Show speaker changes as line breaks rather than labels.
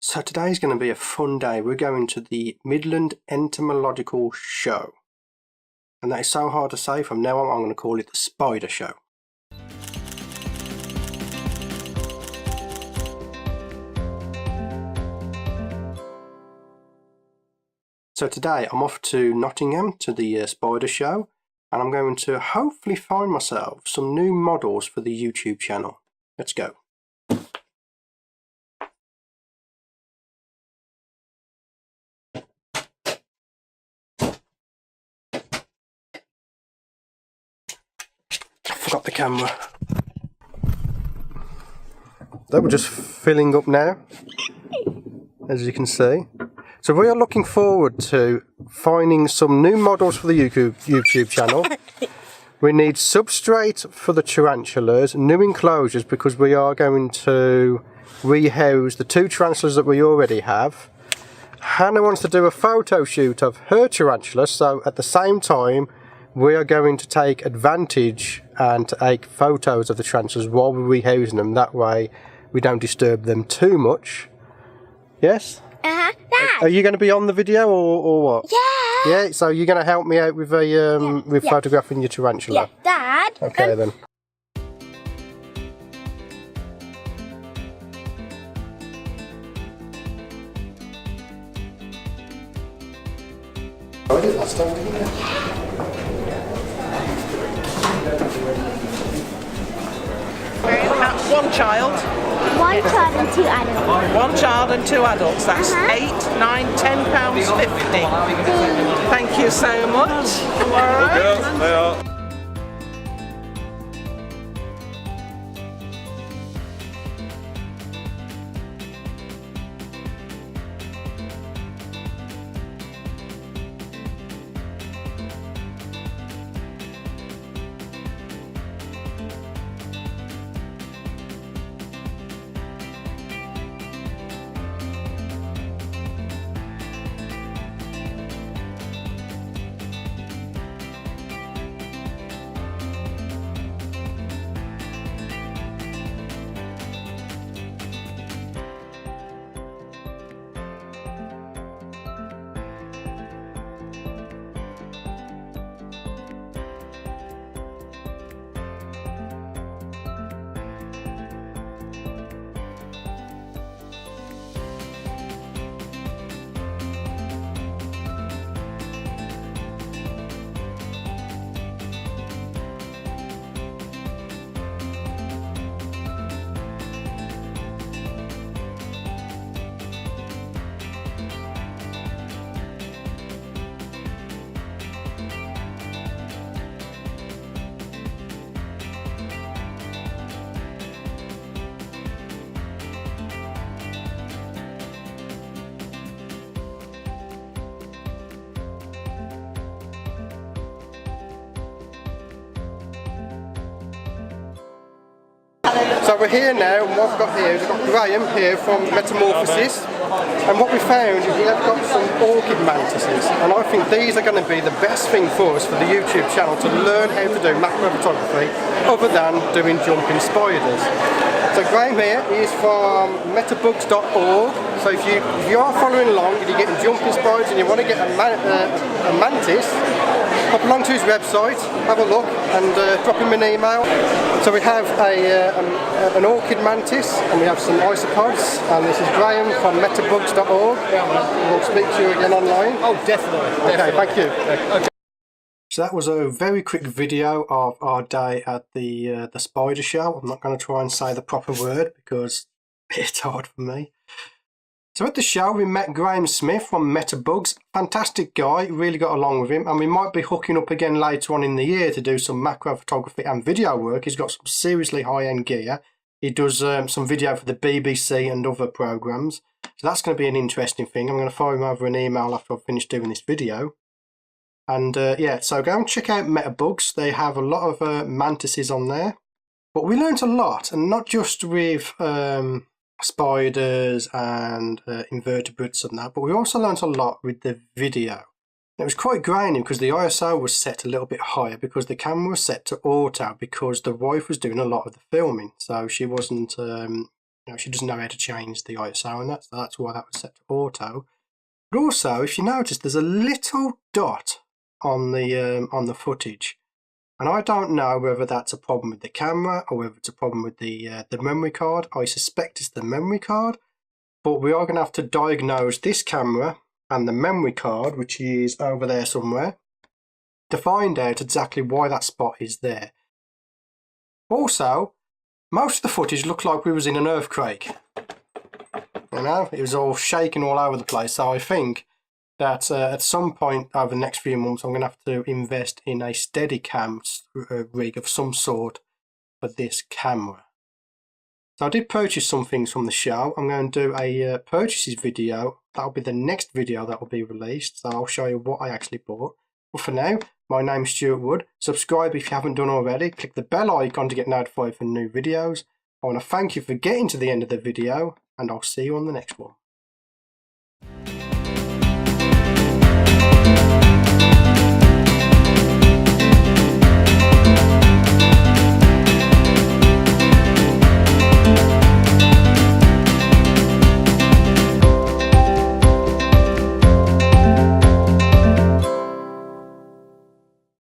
So today's going to be a fun day. We're going to the Midland Entomological Show. And that is so hard to say. From now on, I'm going to call it the Spider Show. So today I'm off to Nottingham to the Spider Show. And I'm going to hopefully find myself some new models for the YouTube channel. Let's go. Forgot the camera. That we're just filling up now, as you can see. So we are looking forward to finding some new models for the YouTube channel. We need substrate for the tarantulas, new enclosures because we are going to rehouse the 2 tarantulas that we already have. Hannah wants to do a photo shoot of her tarantula, so at the same time we are going to take advantage and take photos of the tarantulas while we're rehousing them. That way we don't disturb them too much. Yes?
Uh-huh. Dad!
Are you going to be on the video or what?
Yeah!
Yeah, so you're going to help me out with photographing your tarantula?
Yeah, Dad!
Okay then. I did last time, didn't you?
One child.
One child and 2 adults.
One child and 2 adults. That's £8, £9, £10.50. Thank you so much. All right.
So we're here now, and what we've got here is we've got Graham here from Metamorphosis, and what we found is we have got some orchid mantises, and I think these are going to be the best thing for us for the YouTube channel to learn how to do macro photography other than doing jumping spiders. So Graham here is from metabugs.org, so if you are following along and you're getting jumping spiders and you want to get a mantis, pop along to his website, have a look and drop him an email. So we have an orchid mantis and we have some isopods, and this is Graham from metabugs.org. We'll speak to you again online.
Oh, definitely.
Okay, thank you.
Okay.
So that was a very quick video of our day at the Spider Show. I'm not going to try and say the proper word because it's hard for me. So at the show we met Graham Smith from Metabugs. Fantastic guy, really got along with him, and we might be hooking up again later on in the year to do some macro photography and video work. He's got some seriously high-end gear. He does some video for the BBC and other programmes. So that's going to be an interesting thing. I'm going to fire him over an email after I've finished doing this video. And yeah, so go and check out Metabugs. They have a lot of mantises on there. But we learnt a lot, and not just with spiders and invertebrates and that, but we also learnt a lot with the video. It was quite grainy because the ISO was set a little bit higher because the camera was set to auto because the wife was doing a lot of the filming, so she wasn't she doesn't know how to change the ISO, and that's why that was set to auto. But also, if you notice, there's a little dot on the footage, and I don't know whether that's a problem with the camera or whether it's a problem with the memory card. I suspect it's the memory card, but we are going to have to diagnose this camera and the memory card, which is over there somewhere, to find out exactly why that spot is there. Also, most of the footage looked like we was in an earthquake. It was all shaking all over the place. So I think that at some point over the next few months, I'm going to have to invest in a Steadicam rig of some sort for this camera. So I did purchase some things from the show. I'm going to do a purchases video. That'll be the next video that will be released. So I'll show you what I actually bought. But for now, my name's Stewart Wood. Subscribe if you haven't done already. Click the bell icon to get notified for new videos. I want to thank you for getting to the end of the video, and I'll see you on the next one.